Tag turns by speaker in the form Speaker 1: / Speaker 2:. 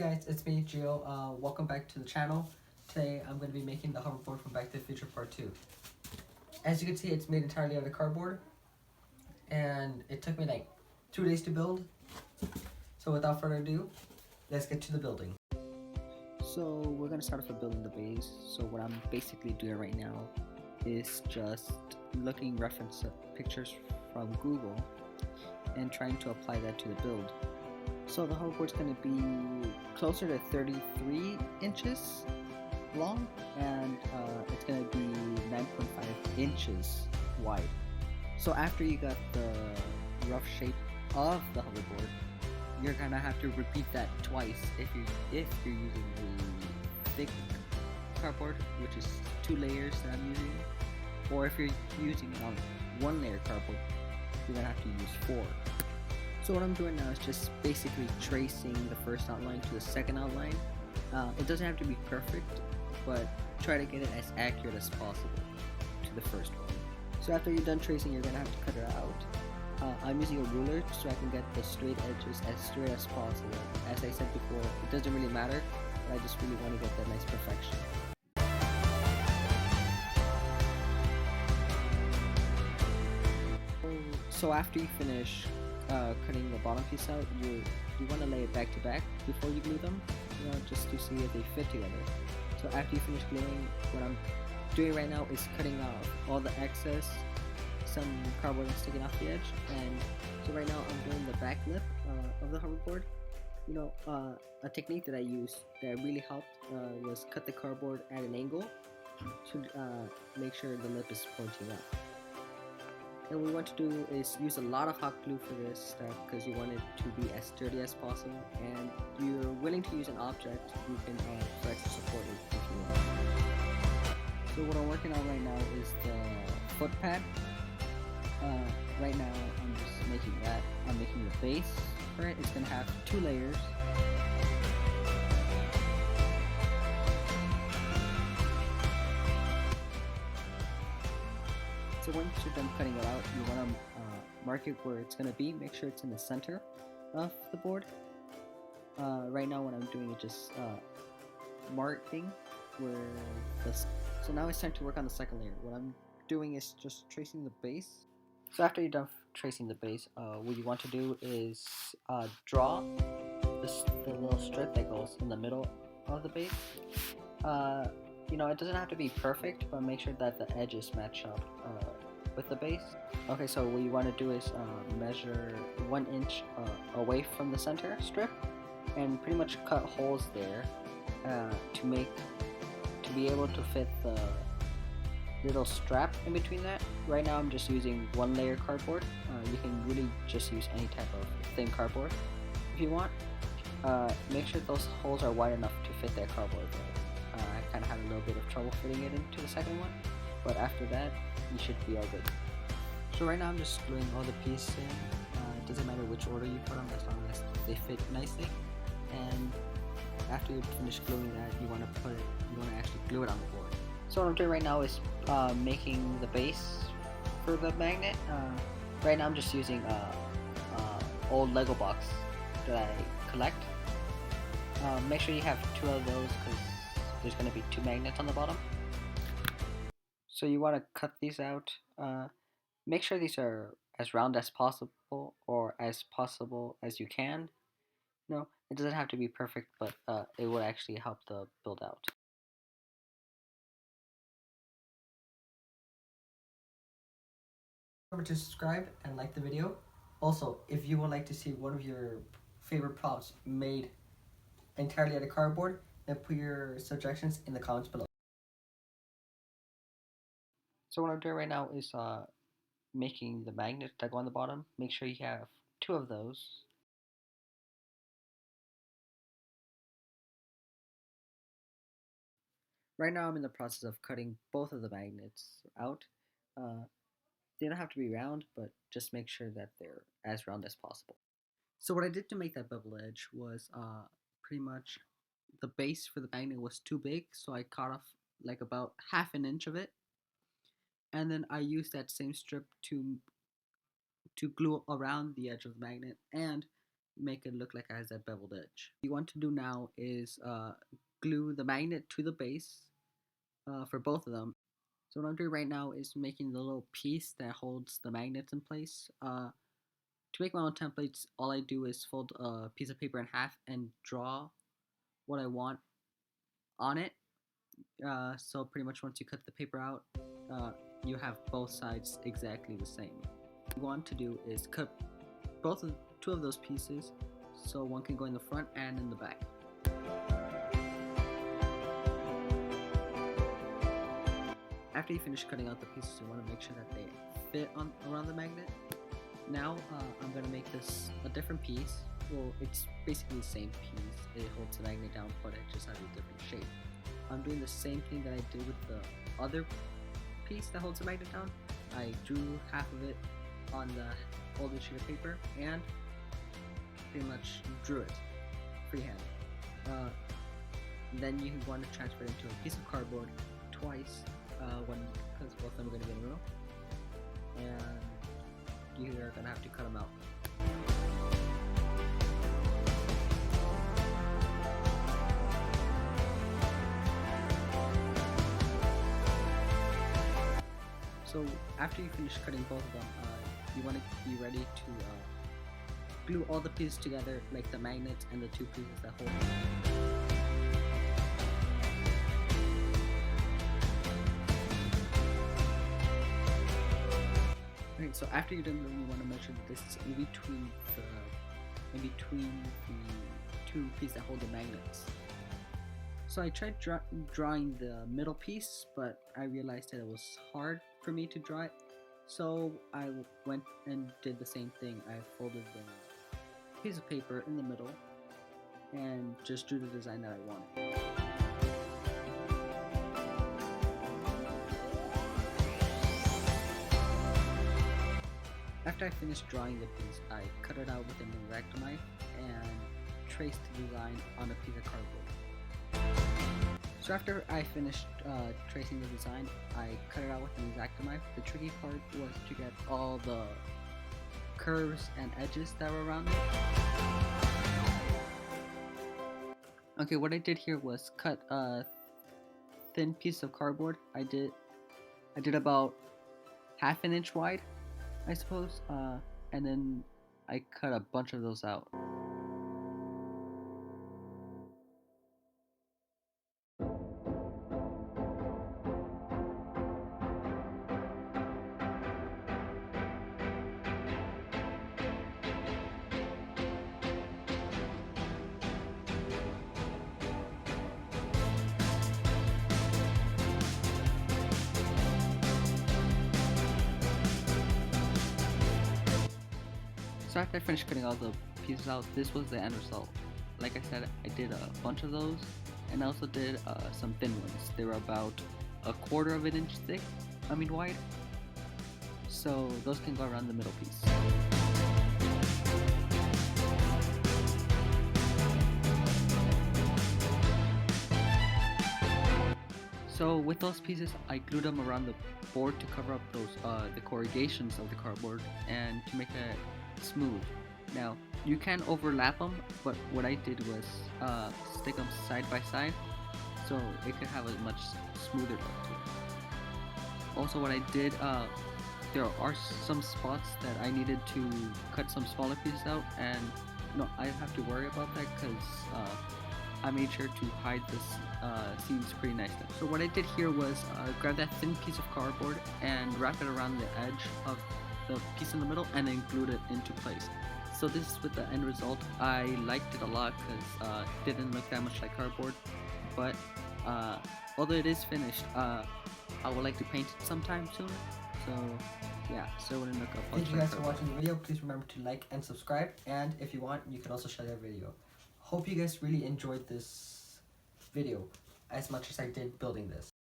Speaker 1: guys, it's me, Gio. Welcome back to the channel. Today I'm going to be making the hoverboard from Back to the Future Part 2. As you can see, it's made entirely out of cardboard. And it took me like 2 days to build. So without further ado, let's get to the building. So we're going to start off with building the base. So what I'm basically doing right now is just looking reference pictures from Google and trying to apply that to the build. So the hoverboard's going to be closer to 33 inches long, and it's going to be 9.5 inches wide. So after you got the rough shape of the hoverboard, you're going to have to repeat that twice if you're using the thick cardboard, which is 2 layers that I'm using, or if you're using 1 layer cardboard, you're going to have to use 4. So what I'm doing now is just basically tracing the first outline to the second outline. It doesn't have to be perfect, but try to get it as accurate as possible to the first one. So after you're done tracing, you're going to have to cut it out. I'm using a ruler so I can get the straight edges as straight as possible. As I said before, it doesn't really matter, but I just really want to get that nice perfection. So after you finish cutting the bottom piece out, you want to lay it back to back before you glue them, just to see if they fit together. So after you finish gluing, what I'm doing right now is cutting off all the excess, some cardboard that's sticking off the edge, and so right now I'm doing the back lip of the hoverboard. A technique that I used that really helped was cut the cardboard at an angle to make sure the lip is pointing up. And what we want to do is use a lot of hot glue for this stuff because you want it to be as sturdy as possible, and you're willing to use an object, you can flex to support it if you want. So what I'm working on right now is the foot pad. Right now I'm just making that. I'm making the base for it. It's going to have 2 layers. So once you're done cutting it out, you want to mark it where it's going to be. Make sure it's in the center of the board. Right now what I'm doing is just marking where this. So now it's time to work on the second layer. What I'm doing is just tracing the base. So after you're done tracing the base, what you want to do is draw the little strip that goes in the middle of the base. It doesn't have to be perfect, but make sure that the edges match up with the base. Okay, so what you want to do is measure 1 inch away from the center strip and pretty much cut holes there to be able to fit the little strap in between that. Right now I'm just using 1 layer cardboard. You can really just use any type of thin cardboard if you want. Make sure those holes are wide enough to fit that cardboard. I kind of had a little bit of trouble fitting it into the second one, but after that you should be all good. So right now I'm just gluing all the pieces in. It doesn't matter which order you put them as long as they fit nicely. And after you finish gluing that, you want to actually glue it on the board. So what I'm doing right now is making the base for the magnet. Right now I'm just using old Lego box that I collect. Make sure you have 2 of those because there's going to be 2 magnets on the bottom. So you want to cut these out. Make sure these are as round as possible or as possible as you can. No, it doesn't have to be perfect, but it will actually help the build out. Remember to subscribe and like the video. Also, if you would like to see one of your favorite props made entirely out of cardboard, then put your suggestions in the comments below. So what I'm doing right now is making the magnets that go on the bottom. Make sure you have 2 of those. Right now I'm in the process of cutting both of the magnets out. They don't have to be round, but just make sure that they're as round as possible. So what I did to make that bevel edge was pretty much the base for the magnet was too big, so I cut off like about ½ an inch of it, and then I used that same strip to glue around the edge of the magnet, and make it look like it has that beveled edge. What you want to do now is glue the magnet to the base for both of them. So what I'm doing right now is making the little piece that holds the magnets in place. To make my own templates, all I do is fold a piece of paper in half and draw what I want on it. So pretty much once you cut the paper out, you have both sides exactly the same. What you want to do is cut two of those pieces so one can go in the front and in the back. After you finish cutting out the pieces, you want to make sure that they fit around the magnet. Now I'm going to make this a different piece. Well, it's basically the same piece. It holds the magnet down, but it just has a different shape. I'm doing the same thing that I did with the other piece that holds the magnet down. I drew half of it on the folded sheet of paper and pretty much drew it freehand. Then you want to transfer it into a piece of cardboard twice, because both of them are going to be in the middle, and you are going to have to cut them out. So after you finish cutting both of them, you want to be ready to glue all the pieces together, like the magnets and the two pieces that hold them. Alright, so after you're done, you want to measure the distance in between the two pieces that hold the magnets. So I tried drawing the middle piece, but I realized that it was hard for me to draw it. So I went and did the same thing. I folded the piece of paper in the middle and just drew the design that I wanted. After I finished drawing the piece, I cut it out with an X-Acto knife and traced the design on a piece of cardboard. So after I finished tracing the design, I cut it out with an X-Acto knife. The tricky part was to get all the curves and edges that were around it. Okay, what I did here was cut a thin piece of cardboard. I did about half an inch wide, I suppose, and then I cut a bunch of those out. So after I finished cutting all the pieces out, this was the end result. Like I said, I did a bunch of those, and I also did some thin ones. They were about 1/4 of an inch wide. So those can go around the middle piece. So with those pieces, I glued them around the board to cover up those the corrugations of the cardboard and to make it smooth. Now you can overlap them, but what I did was stick them side by side so it could have a much smoother look to it. Also, what I did, there are some spots that I needed to cut some smaller pieces out, and I didn't have to worry about that because I made sure to hide this seams pretty nicely. So what I did here was grab that thin piece of cardboard and wrap it around the edge of the piece in the middle and then glued it into place. So this is with the end result. I liked it a lot because it didn't look that much like cardboard, but although it is finished, I would like to paint it sometime soon. So yeah, so it wouldn't look up. Thank you guys for watching the video. Please remember to like and subscribe, and if you want, you can also share that video. Hope you guys really enjoyed this video as much as I did building this.